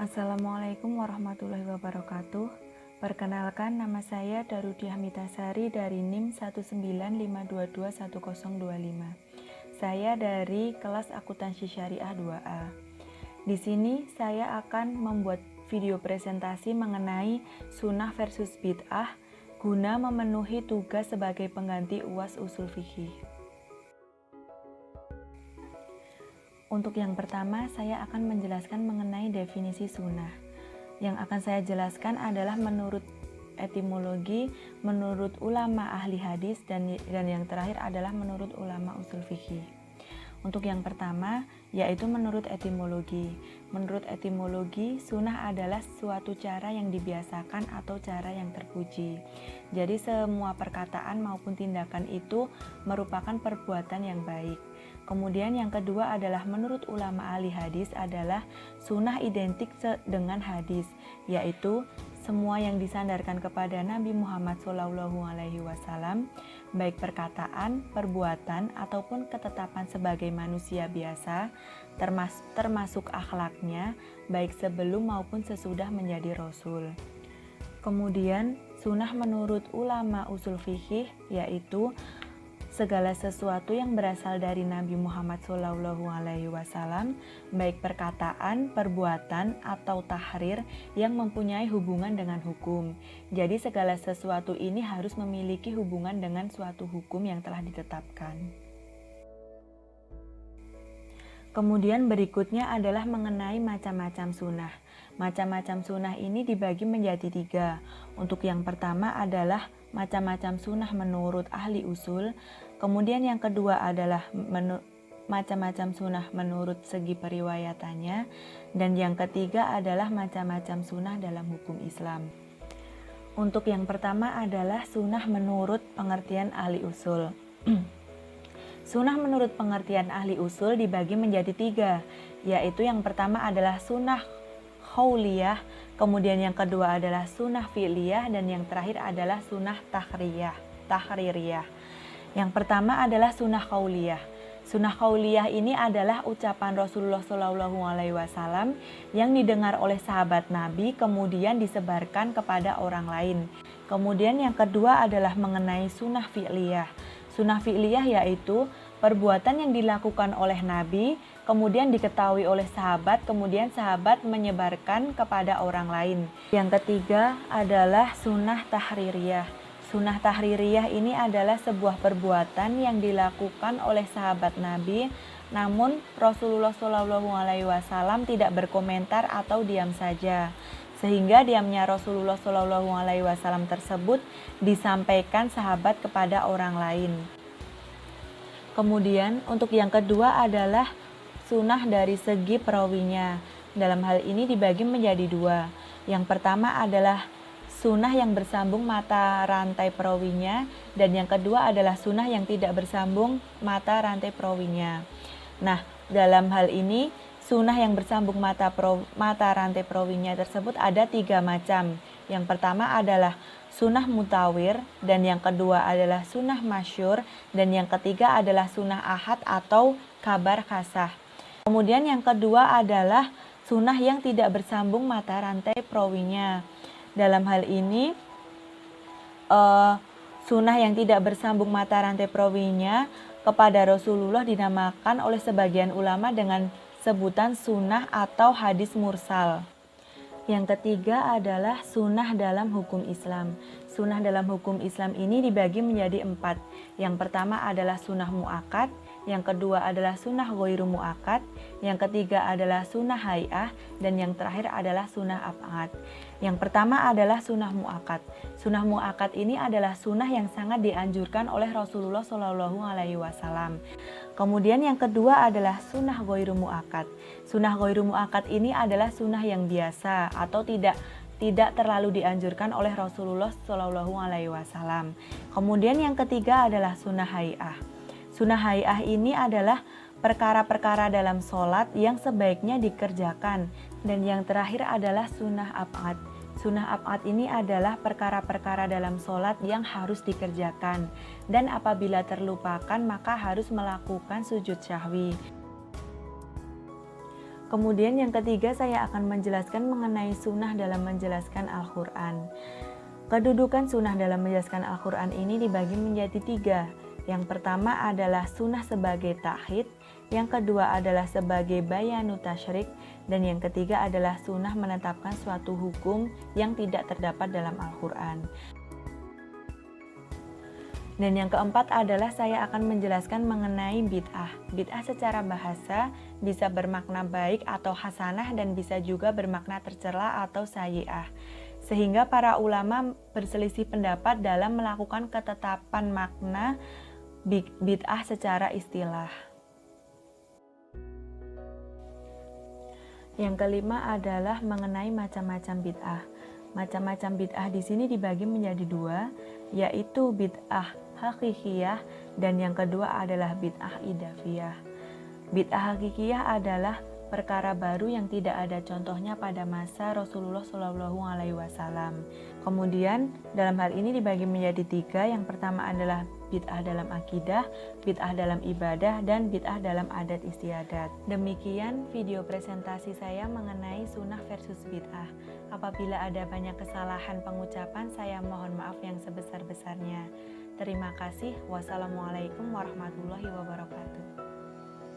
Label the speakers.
Speaker 1: Assalamualaikum warahmatullahi wabarakatuh. Perkenalkan, nama saya Darudiah Mitasari dari NIM 195221025. Saya dari kelas Akuntansi Syariah 2A. Di sini saya akan membuat video presentasi mengenai sunnah versus bid'ah guna memenuhi tugas sebagai pengganti UAS Ushul Fiqih. Untuk yang pertama, saya akan menjelaskan mengenai definisi sunnah. Yang akan saya jelaskan adalah menurut etimologi, menurut ulama ahli hadis, dan yang terakhir adalah menurut ulama usul fikih. Untuk yang pertama, yaitu menurut etimologi. Menurut etimologi, sunnah adalah suatu cara yang dibiasakan atau cara yang terpuji. Jadi semua perkataan maupun tindakan itu merupakan perbuatan yang baik. Kemudian yang kedua adalah menurut ulama ahli hadis adalah sunnah identik dengan hadis, yaitu semua yang disandarkan kepada Nabi Muhammad SAW, baik perkataan, perbuatan, ataupun ketetapan sebagai manusia biasa, termasuk akhlaknya, baik sebelum maupun sesudah menjadi Rasul. Kemudian sunnah menurut ulama usul fikih yaitu segala sesuatu yang berasal dari Nabi Muhammad SAW, baik perkataan, perbuatan, atau tahrir yang mempunyai hubungan dengan hukum. Jadi segala sesuatu ini harus memiliki hubungan dengan suatu hukum yang telah ditetapkan. Kemudian berikutnya adalah mengenai macam-macam sunnah. Macam-macam sunnah ini dibagi menjadi 3. Untuk yang pertama adalah macam-macam sunnah menurut ahli usul. Kemudian yang kedua adalah macam-macam sunnah menurut segi periwayatannya. Dan yang ketiga adalah macam-macam sunnah dalam hukum Islam. Untuk yang pertama adalah sunnah menurut pengertian ahli usul. Sunnah menurut pengertian ahli usul dibagi menjadi 3, yaitu yang pertama adalah sunnah qauliyah, kemudian yang kedua adalah sunnah fi'liyah, dan yang terakhir adalah sunnah tahririyah. Yang pertama adalah sunnah qauliyah. Sunnah qauliyah ini adalah ucapan Rasulullah SAW yang didengar oleh sahabat Nabi kemudian disebarkan kepada orang lain. Kemudian yang kedua adalah mengenai sunnah fi'liyah. Sunnah fi'liyah yaitu perbuatan yang dilakukan oleh Nabi, kemudian diketahui oleh sahabat, kemudian sahabat menyebarkan kepada orang lain. Yang ketiga adalah sunnah tahririyah. Sunnah tahririyah ini adalah sebuah perbuatan yang dilakukan oleh sahabat Nabi, namun Rasulullah SAW tidak berkomentar atau diam saja. Sehingga diamnya Rasulullah SAW tersebut disampaikan sahabat kepada orang lain. Kemudian untuk yang kedua adalah sunnah dari segi perawinya. Dalam hal ini dibagi menjadi 2. Yang pertama adalah sunnah yang bersambung mata rantai perawinya, dan yang kedua adalah sunnah yang tidak bersambung mata rantai perawinya. Nah, dalam hal ini sunnah yang bersambung mata rantai perawinya tersebut ada 3 macam. Yang pertama adalah sunnah mutawir, dan yang kedua adalah sunnah masyhur, dan yang ketiga adalah sunnah ahad atau kabar khasah. Kemudian yang kedua adalah sunnah yang tidak bersambung mata rantai perawinya. Dalam hal ini sunnah yang tidak bersambung mata rantai perawinya kepada Rasulullah dinamakan oleh sebagian ulama dengan sebutan sunnah atau hadis mursal. Yang ketiga adalah sunnah dalam hukum Islam. Sunnah dalam hukum Islam ini dibagi menjadi 4. Yang pertama adalah sunnah mu'akad, yang kedua adalah sunnah ghairu mu'akad, yang ketiga adalah sunnah hai'ah, dan yang terakhir adalah sunnah ab'ad. Yang pertama adalah sunnah mu'akad. Sunnah mu'akad ini adalah sunnah yang sangat dianjurkan oleh Rasulullah SAW. Kemudian yang kedua adalah sunnah ghairu mu'akad. Sunnah ghairu mu'akad ini adalah sunnah yang biasa atau tidak terlalu dianjurkan oleh Rasulullah SAW. Kemudian yang ketiga adalah sunnah hai'ah. Sunnah hai'ah ini adalah perkara-perkara dalam sholat yang sebaiknya dikerjakan. Dan yang terakhir adalah sunnah ab'ad. Sunnah ab'ad ini adalah perkara-perkara dalam sholat yang harus dikerjakan. Dan apabila terlupakan maka harus melakukan sujud syahwi. Kemudian yang ketiga saya akan menjelaskan mengenai sunnah dalam menjelaskan Al-Quran. Kedudukan sunnah dalam menjelaskan Al-Quran ini dibagi menjadi tiga. Yang pertama adalah sunnah sebagai takhid, yang kedua adalah sebagai bayanu tasyrik, dan yang ketiga adalah sunnah menetapkan suatu hukum yang tidak terdapat dalam Al-Quran. Dan yang keempat adalah saya akan menjelaskan mengenai bid'ah. Bid'ah secara bahasa bisa bermakna baik atau hasanah dan bisa juga bermakna tercela atau sayyi'ah. Sehingga para ulama berselisih pendapat dalam melakukan ketetapan makna bid'ah secara istilah. Yang kelima adalah mengenai macam-macam bid'ah. Macam-macam bid'ah di sini dibagi menjadi dua, yaitu bid'ah hakikiyah dan yang kedua adalah bid'ah idafiyah. Bid'ah hakikiyah adalah perkara baru yang tidak ada contohnya pada masa Rasulullah SAW. Kemudian dalam hal ini dibagi menjadi tiga. Yang pertama adalah bid'ah dalam akidah, bid'ah dalam ibadah, dan bid'ah dalam adat istiadat. Demikian video presentasi saya mengenai sunnah versus bid'ah. Apabila ada banyak kesalahan pengucapan, saya mohon maaf yang sebesar-besarnya. Terima kasih. Wassalamualaikum warahmatullahi wabarakatuh.